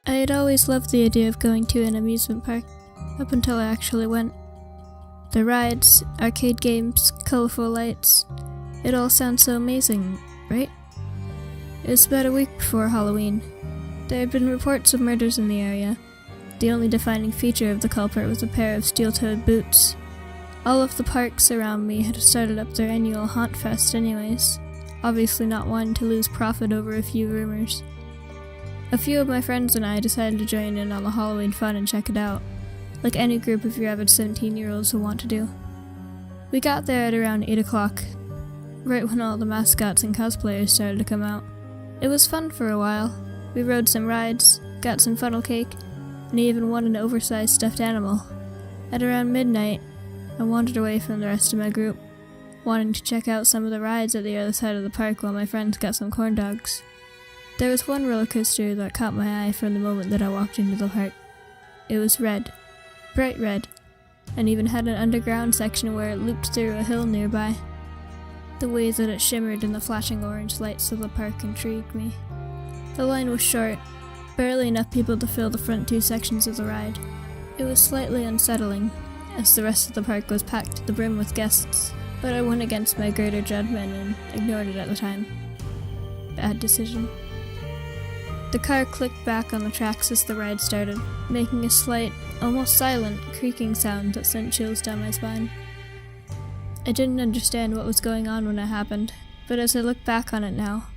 I had always loved the idea of going to an amusement park, up until I actually went. The rides, arcade games, colorful lights, it all sounds so amazing, right? It was about a week before Halloween. There had been reports of murders in the area. The only defining feature of the culprit was a pair of steel-toed boots. All of the parks around me had started up their annual Haunt Fest anyways, obviously not wanting to lose profit over a few rumors. A few of my friends and I decided to join in on the Halloween fun and check it out, like any group of your average 17-year-olds will want to do. We got there at around 8 o'clock, right when all the mascots and cosplayers started to come out. It was fun for a while. We rode some rides, got some funnel cake, and even won an oversized stuffed animal. At around midnight, I wandered away from the rest of my group, wanting to check out some of the rides at the other side of the park while my friends got some corn dogs. There was one roller coaster that caught my eye from the moment that I walked into the park. It was red, bright red, and even had an underground section where it looped through a hill nearby. The way that it shimmered in the flashing orange lights of the park intrigued me. The line was short, barely enough people to fill the front two sections of the ride. It was slightly unsettling, as the rest of the park was packed to the brim with guests, but I went against my greater judgment and ignored it at the time. Bad decision. The car clicked back on the tracks as the ride started, making a slight, almost silent, creaking sound that sent chills down my spine. I didn't understand what was going on when it happened, but as I look back on it now,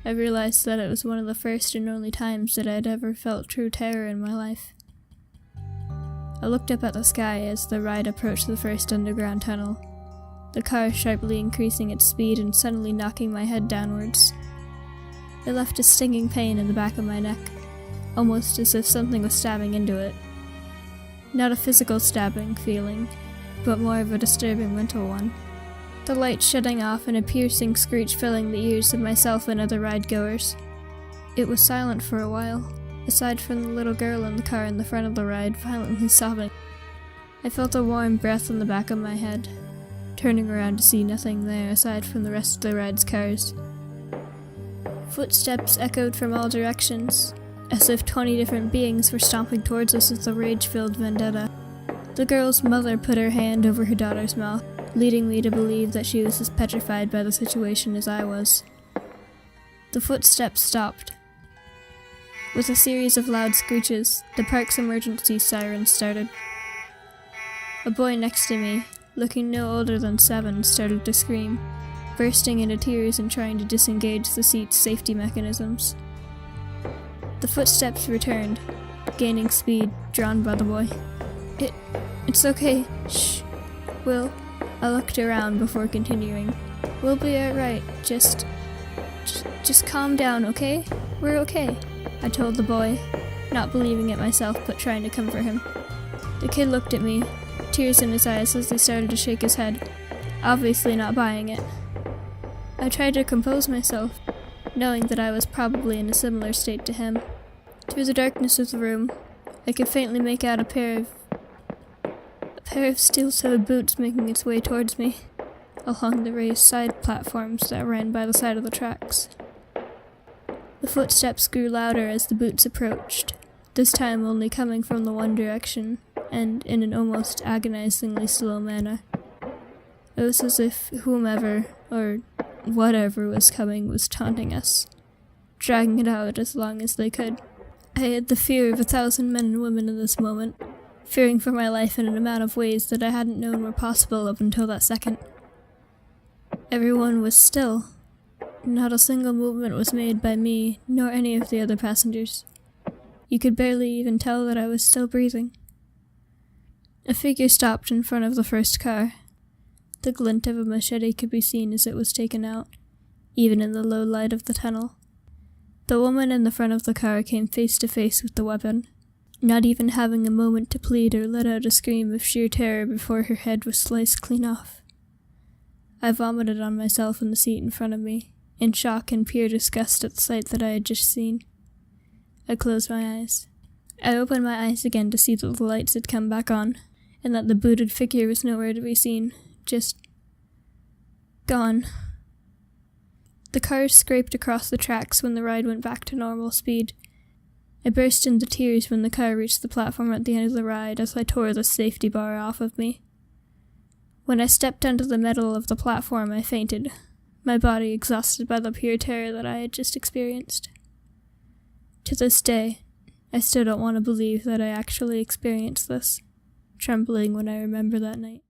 I realized that it was one of the first and only times that I had ever felt true terror in my life. I looked up at the sky as the ride approached the first underground tunnel, the car sharply increasing its speed and suddenly knocking my head downwards. It left a stinging pain in the back of my neck, almost as if something was stabbing into it. Not a physical stabbing feeling, but more of a disturbing mental one. The light shutting off and a piercing screech filling the ears of myself and other ride-goers. It was silent for a while, aside from the little girl in the car in the front of the ride violently sobbing. I felt a warm breath on the back of my head, turning around to see nothing there aside from the rest of the ride's cars. Footsteps echoed from all directions, as if 20 different beings were stomping towards us with a rage-filled vendetta. The girl's mother put her hand over her daughter's mouth, leading me to believe that she was as petrified by the situation as I was. The footsteps stopped. With a series of loud screeches, the park's emergency siren started. A boy next to me, looking no older than 7, started to scream, bursting into tears and trying to disengage the seat's safety mechanisms. The footsteps returned, gaining speed, drawn by the boy. It's okay. Shh. I looked around before continuing. We'll be alright. Just calm down, okay? We're okay, I told the boy, not believing it myself but trying to comfort him. The kid looked at me, tears in his eyes as he started to shake his head, obviously not buying it. I tried to compose myself, knowing that I was probably in a similar state to him. Through the darkness of the room, I could faintly make out a pair of steel-toed boots making its way towards me, along the raised side platforms that ran by the side of the tracks. The footsteps grew louder as the boots approached, this time only coming from the one direction, and in an almost agonizingly slow manner. It was as if whomever, or whatever was coming was taunting us, dragging it out as long as they could. I had the fear of 1,000 men and women in this moment, fearing for my life in an amount of ways that I hadn't known were possible up until that second. Everyone was still. Not a single movement was made by me, nor any of the other passengers. You could barely even tell that I was still breathing. A figure stopped in front of the first car. The glint of a machete could be seen as it was taken out, even in the low light of the tunnel. The woman in the front of the car came face to face with the weapon, not even having a moment to plead or let out a scream of sheer terror before her head was sliced clean off. I vomited on myself in the seat in front of me, in shock and pure disgust at the sight that I had just seen. I closed my eyes. I opened my eyes again to see that the lights had come back on, and that the booted figure was nowhere to be seen. Just gone. The cars scraped across the tracks when the ride went back to normal speed. I burst into tears when the car reached the platform at the end of the ride as I tore the safety bar off of me. When I stepped onto the metal of the platform, I fainted, my body exhausted by the pure terror that I had just experienced. To this day, I still don't want to believe that I actually experienced this, trembling when I remember that night.